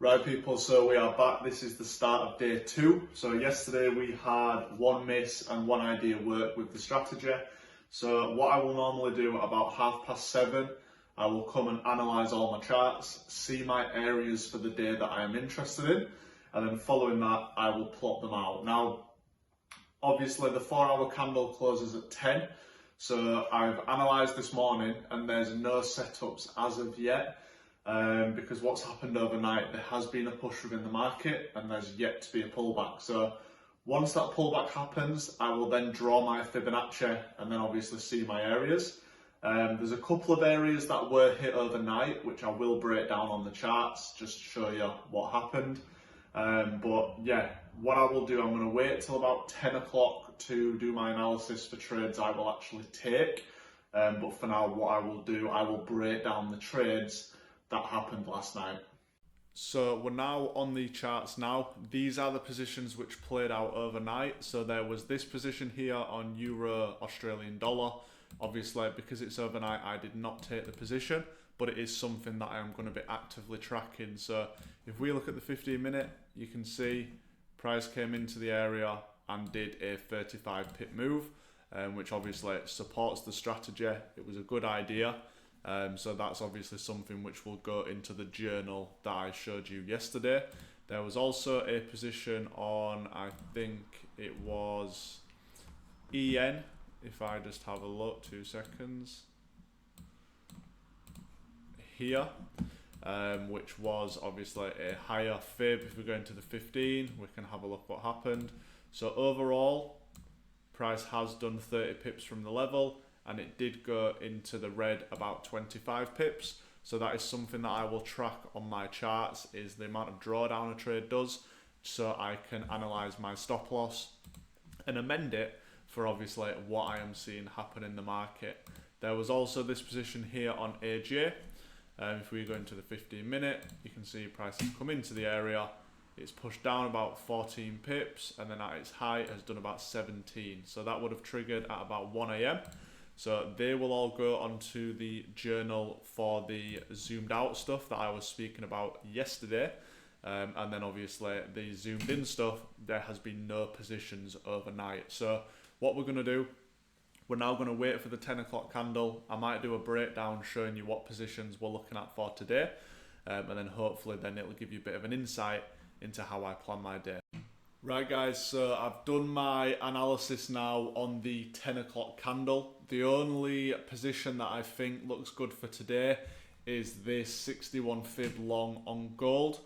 Right people, so we are back. This is the start of day 2. So yesterday we had one miss and one idea work with the strategy. So what I will normally do about 7:30, I will come and analyse all my charts, see my areas for the day that I am interested in, and then following that I will plot them out. Now obviously the 4-hour candle closes at 10, so I've analysed this morning and there's no setups as of yet. Because what's happened overnight, there has been a push within the market and there's yet to be a pullback. So once that pullback happens, I will then draw my Fibonacci and then obviously see my areas. There's a couple of areas that were hit overnight, which I will break down on the charts just to show you what happened. But yeah, what I will do, I'm going to wait till about 10 o'clock to do my analysis for trades I will actually take. But for now, what I will do, I will break down the trades that happened last night. So we're now on the charts now. These are the positions which played out overnight. So there was this position here on Euro Australian dollar. Obviously, because it's overnight, I did not take the position, but it is something that I am going to be actively tracking. So if we look at the 15-minute, you can see price came into the area and did a 35 pip move, which obviously supports the strategy. It was a good idea. So that's obviously something which will go into the journal that I showed you yesterday. There was also a position on, I think it was EN, if I just have a look, 2 seconds, here, which was obviously a higher fib. If we go into the 15, we can have a look what happened. So overall, price has done 30 pips from the level, and it did go into the red about 25 pips. So that is something that I will track on my charts, is the amount of drawdown a trade does, so I can analyze my stop loss and amend it for obviously what I am seeing happen in the market. There was also this position here on AJ. If we go into the 15-minute, you can see price has come into the area. It's pushed down about 14 pips, and then at its high has done about 17. So that would have triggered at about 1 AM. So they will all go onto the journal for the zoomed out stuff that I was speaking about yesterday. And then obviously the zoomed in stuff, there has been no positions overnight. So what we're going to do, we're now going to wait for the 10 o'clock candle. I might do a breakdown showing you what positions we're looking at for today. And then hopefully then it'll give you a bit of an insight into how I plan my day. Right guys, so I've done my analysis now on the 10 o'clock candle. The only position that I think looks good for today is this 61 fib long on gold.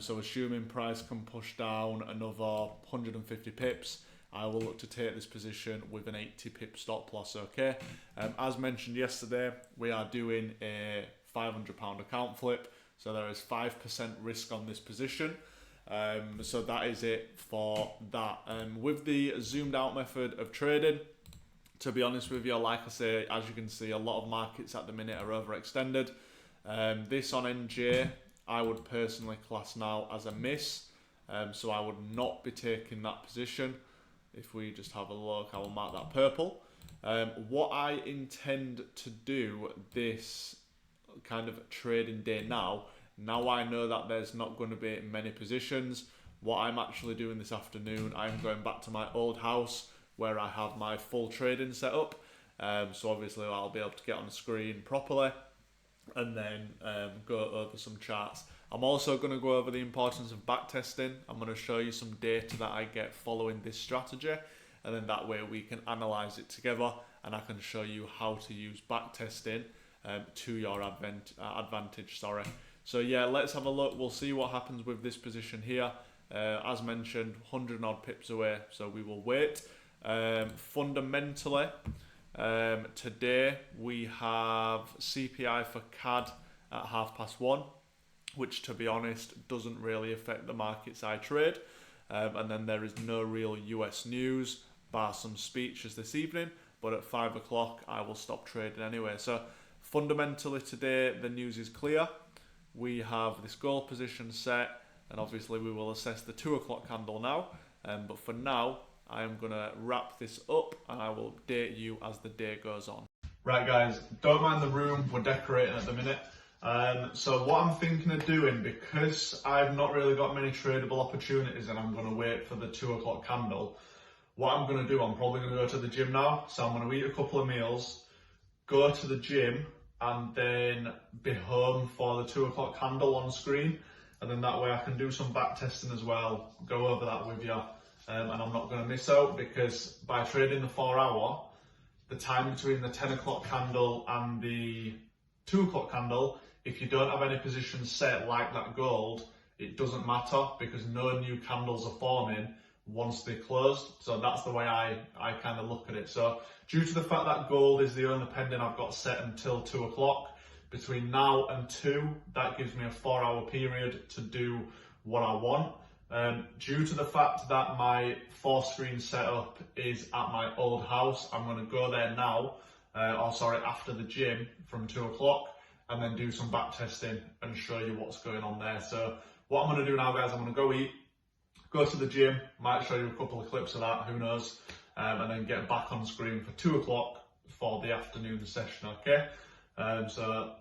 So assuming price can push down another 150 pips, I will look to take this position with an 80 pip stop loss, okay? As mentioned yesterday, we are doing a £500 account flip, so there is 5% risk on this position. So that is it for that. With the zoomed out method of trading, to be honest with you, like I say, as you can see, a lot of markets at the minute are overextended. This on NJ, I would personally class now as a miss. So I would not be taking that position. If we just have a look, I will mark that purple. What I intend to do this kind of trading day now I know that there's not going to be many positions. What I'm actually doing this afternoon, I'm going back to my old house where I have my full trading set up. So obviously I'll be able to get on the screen properly and then go over some charts. I'm also going to go over the importance of backtesting. I'm going to show you some data that I get following this strategy, and then that way we can analyze it together and I can show you how to use backtesting to your advantage. So yeah, let's have a look. We'll see what happens with this position here. As mentioned, 100 odd pips away, so we will wait. Fundamentally, today we have CPI for CAD at 1:30, which to be honest doesn't really affect the markets I trade. And then there is no real US news, bar some speeches this evening, but at 5 o'clock I will stop trading anyway. So fundamentally today the news is clear. We have this goal position set, and obviously we will assess the 2 o'clock candle now. But for now, I am going to wrap this up and I will update you as the day goes on. Right guys, don't mind the room, we're decorating at the minute. So what I'm thinking of doing, because I've not really got many tradable opportunities and I'm going to wait for the 2 o'clock candle, what I'm going to do, I'm probably going to go to the gym now. So I'm going to eat a couple of meals, go to the gym, and then be home for the 2 o'clock candle on screen. And then that way I can do some back testing as well, go over that with you. And I'm not going to miss out, because by trading the 4 hour, the time between the 10 o'clock candle and the 2 o'clock candle, if you don't have any positions set like that gold, it doesn't matter, because no new candles are forming once they're closed. So that's the way I kind of look at it. So due to the fact that gold is the only pending I've got set until 2 o'clock, between now and 2, that gives me a 4 hour period to do what I want. Due to the fact that my 4-screen setup is at my old house, I'm going to go there now, after the gym from 2 o'clock, and then do some back testing and show you what's going on there. So what I'm going to do now, guys, I'm going to go eat, go to the gym, might show you a couple of clips of that, who knows, and then get back on screen for 2 o'clock for the afternoon session, okay? So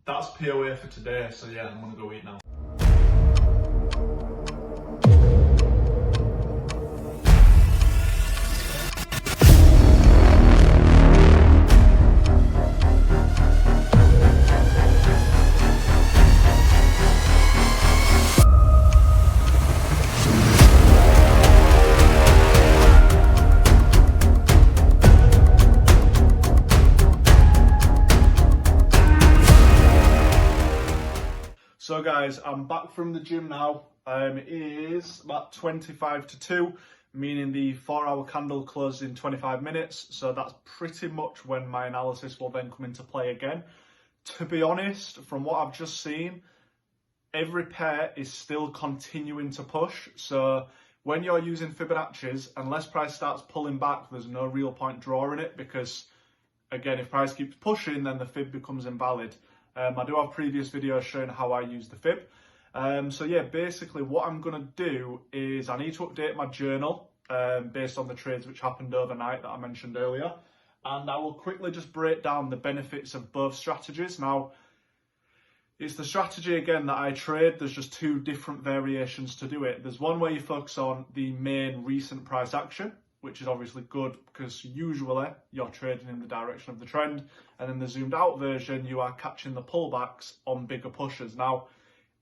that's POA for today. So yeah, I'm going to go eat now. So guys, I'm back from the gym now. It is about 25 to 2, meaning the 4 hour candle closes in 25 minutes. So that's pretty much when my analysis will then come into play again. To be honest, from what I've just seen, every pair is still continuing to push. So when you're using Fibonacci's, unless price starts pulling back, there's no real point drawing it, because again, if price keeps pushing, then the fib becomes invalid. I do have previous videos showing how I use the fib. So yeah, basically what I'm going to do is I need to update my journal based on the trades which happened overnight that I mentioned earlier. And I will quickly just break down the benefits of both strategies. Now, it's the strategy again that I trade. There's just 2 different variations to do it. There's one where you focus on the main recent price action, which is obviously good because usually you're trading in the direction of the trend. And in the zoomed out version, you are catching the pullbacks on bigger pushes. Now,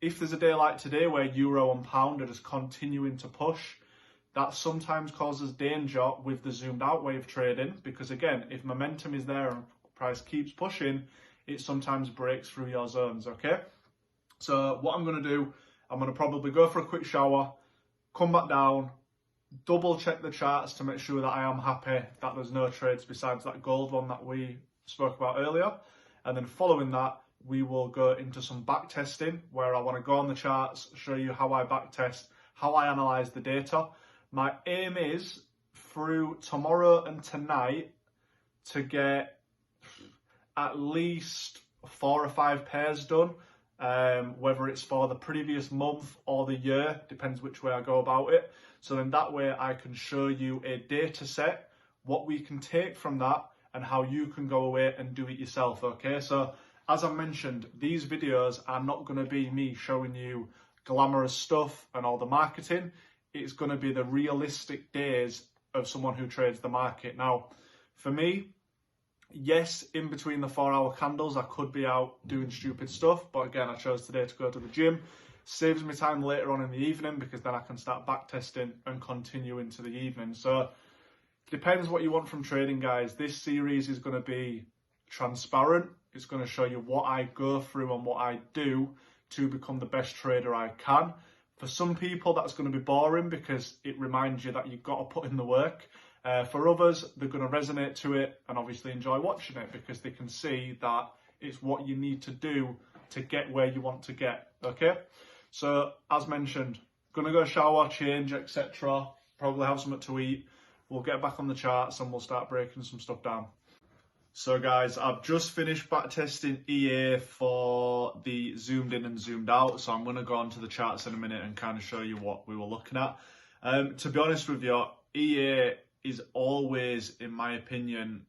if there's a day like today where euro and pound are just continuing to push, that sometimes causes danger with the zoomed out way of trading, because again, if momentum is there and price keeps pushing, it sometimes breaks through your zones, okay? So what I'm going to do, I'm going to probably go for a quick shower, come back down, double check the charts to make sure that I am happy that there's no trades besides that gold one that we spoke about earlier. And then following that, we will go into some back testing where I want to go on the charts, show you how I back test, how I analyze the data. My aim is through tomorrow and tonight to get at least 4 or 5 pairs done, whether it's for the previous month or the year, depends which way I go about it. So then that way I can show you a data set, what we can take from that, and how you can go away and do it yourself, okay? So as I mentioned, these videos are not going to be me showing you glamorous stuff and all the marketing. It's going to be the realistic days of someone who trades the market. Now, for me, yes, in between the 4 hour candles, I could be out doing stupid stuff. But again, I chose today to go to the gym. Saves me time later on in the evening, because then I can start back testing and continue into the evening. So depends what you want from trading, guys. This series is going to be transparent. It's going to show you what I go through and what I do to become the best trader I can. For some people, that's going to be boring because it reminds you that you've got to put in the work. For others, they're going to resonate to it and obviously enjoy watching it, because they can see that it's what you need to do to get where you want to get, okay? So, as mentioned, going to go shower, change, etc. Probably have something to eat. We'll get back on the charts and we'll start breaking some stuff down. So guys, I've just finished back testing EA for the zoomed in and zoomed out. So I'm going to go on to the charts in a minute and kind of show you what we were looking at. To be honest with you, EA is always, in my opinion,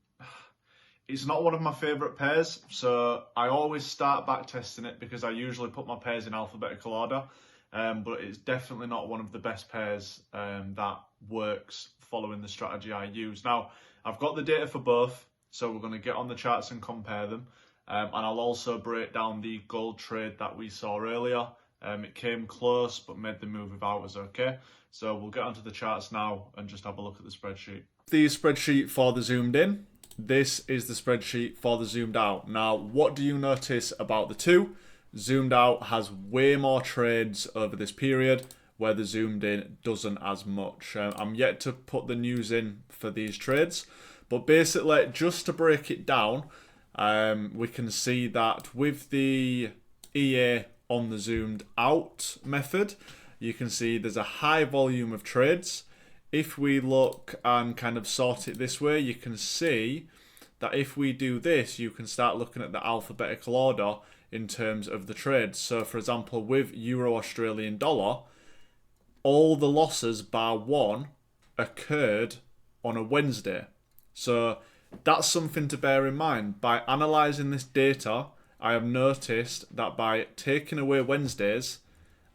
It's not one of my favourite pairs, so I always start back testing it because I usually put my pairs in alphabetical order. But it's definitely not one of the best pairs that works following the strategy I use. Now, I've got the data for both, so we're going to get on the charts and compare them. And I'll also break down the gold trade that we saw earlier. It came close, but made the move without us, okay? So we'll get onto the charts now and just have a look at the spreadsheet. The spreadsheet for the zoomed in. This is the spreadsheet for the zoomed out. Now, what do you notice about the two? Zoomed out has way more trades over this period, where the zoomed in doesn't as much. I'm yet to put the news in for these trades, but basically, just to break it down, we can see that with the EA on the zoomed out method, you can see there's a high volume of trades. If we look and kind of sort it this way, you can see that if we do this, you can start looking at the alphabetical order in terms of the trades. So for example, with Euro Australian dollar, all the losses bar one occurred on a Wednesday. So that's something to bear in mind. By analysing this data, I have noticed that by taking away Wednesdays,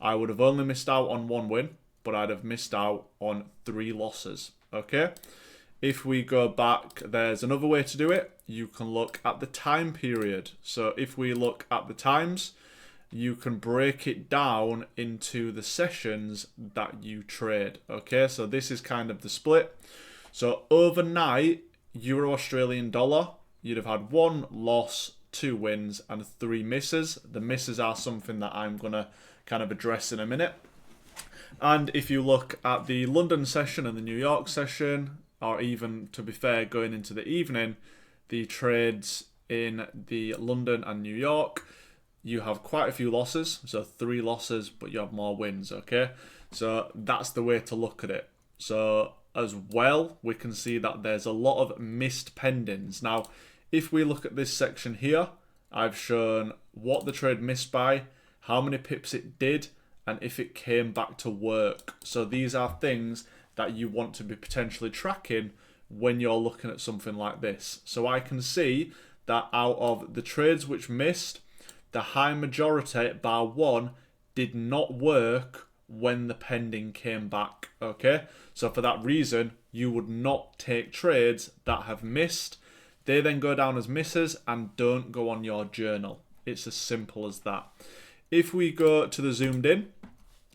I would have only missed out on one win, but I'd have missed out on 3 losses, okay? If we go back, there's another way to do it. You can look at the time period. So if we look at the times, you can break it down into the sessions that you trade, okay? So this is kind of the split. So overnight, Euro Australian dollar, you'd have had 1 loss, 2 wins, and 3 misses. The misses are something that I'm going to kind of address in a minute. And if you look at the London session and the New York session, or even, to be fair, going into the evening, the trades in the London and New York, you have quite a few losses, so 3 losses, but you have more wins, okay? So that's the way to look at it. So as well, we can see that there's a lot of missed pendings. Now, if we look at this section here, I've shown what the trade missed by, how many pips it did, and if it came back to work. So these are things that you want to be potentially tracking when you're looking at something like this. So I can see that out of the trades which missed, the high majority, bar 1, did not work when the pending came back, okay? So for that reason, you would not take trades that have missed. They then go down as misses and don't go on your journal. It's as simple as that. If we go to the zoomed in,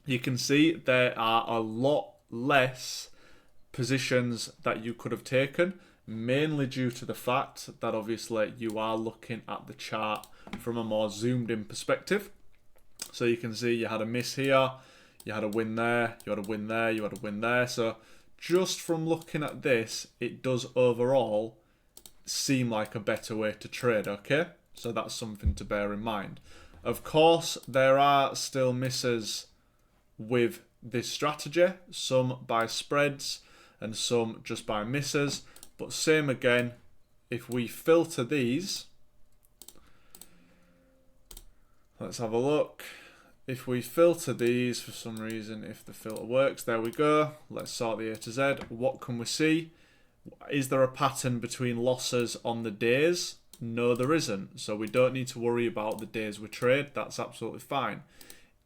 you can see there are a lot less positions that you could have taken, mainly due to the fact that obviously you are looking at the chart from a more zoomed in perspective. So you can see you had a miss here, you had a win there, you had a win there, you had a win there. So just from looking at this, it does overall seem like a better way to trade, okay? So that's something to bear in mind. Of course, there are still misses with this strategy, some by spreads and some just by misses. But same again, if we filter these, let's have a look. If we filter these for some reason, if the filter works, there we go. Let's sort the A to Z. What can we see? Is there a pattern between losses on the days? No, there isn't. So we don't need to worry about the days we trade. That's absolutely fine.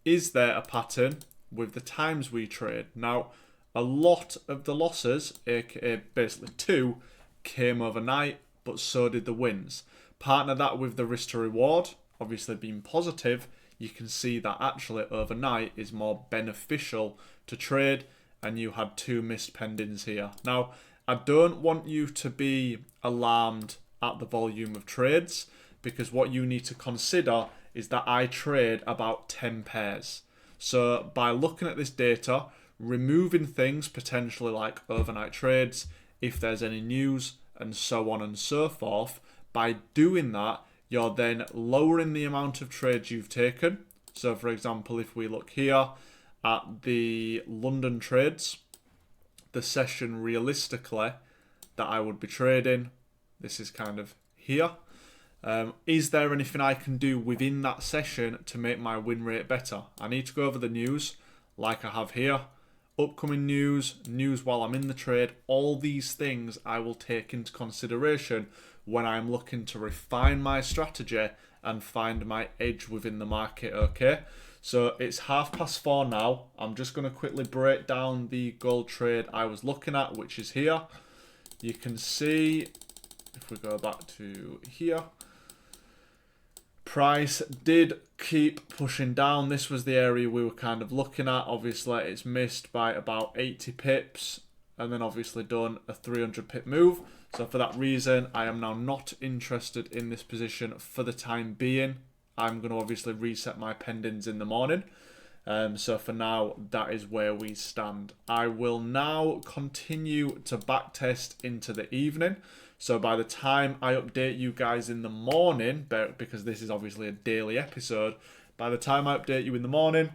Is there a pattern with the times we trade? Now, a lot of the losses, aka basically 2, came overnight, but so did the wins. Partner that with the risk to reward, obviously being positive, you can see that actually overnight is more beneficial to trade, and you had 2 missed pendings here. Now, I don't want you to be alarmed at the volume of trades, because what you need to consider is that I trade about 10 pairs. So by looking at this data, removing things potentially like overnight trades, if there's any news, and so on and so forth, by doing that, you're then lowering the amount of trades you've taken. So for example, if we look here at the London trades, the session realistically that I would be trading, this is kind of here. Is there anything I can do within that session to make my win rate better? I need to go over the news like I have here, upcoming news while I'm in the trade, all these things I will take into consideration when I'm looking to refine my strategy and find my edge within the market, okay? So it's 4:30 now. I'm just going to quickly break down the gold trade I was looking at, which is here. You can see, if we go back to here, price did keep pushing down. This was the area we were kind of looking at. Obviously, it's missed by about 80 pips and then obviously done a 300 pip move. So for that reason, I am now not interested in this position for the time being. I'm going to obviously reset my pendings in the morning. So for now, that is where we stand. I will now continue to backtest into the evening. So by the time I update you guys in the morning, because this is obviously a daily episode, by the time I update you in the morning,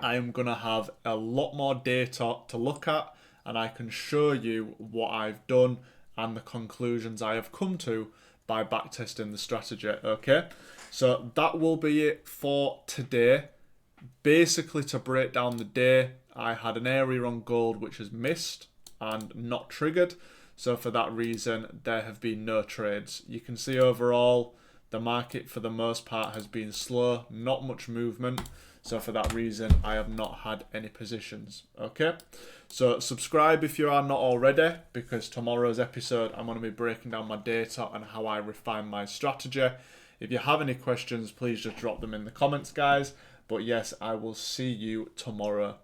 I am going to have a lot more data to look at, and I can show you what I've done and the conclusions I have come to by backtesting the strategy, okay? So that will be it for today. Basically, to break down the day, I had an area on gold which has missed and not triggered. So for that reason, there have been no trades. You can see overall, the market for the most part has been slow, not much movement. So for that reason, I have not had any positions, okay? So subscribe if you are not already, because tomorrow's episode, I'm going to be breaking down my data and how I refine my strategy. If you have any questions, please just drop them in the comments, guys. But yes, I will see you tomorrow.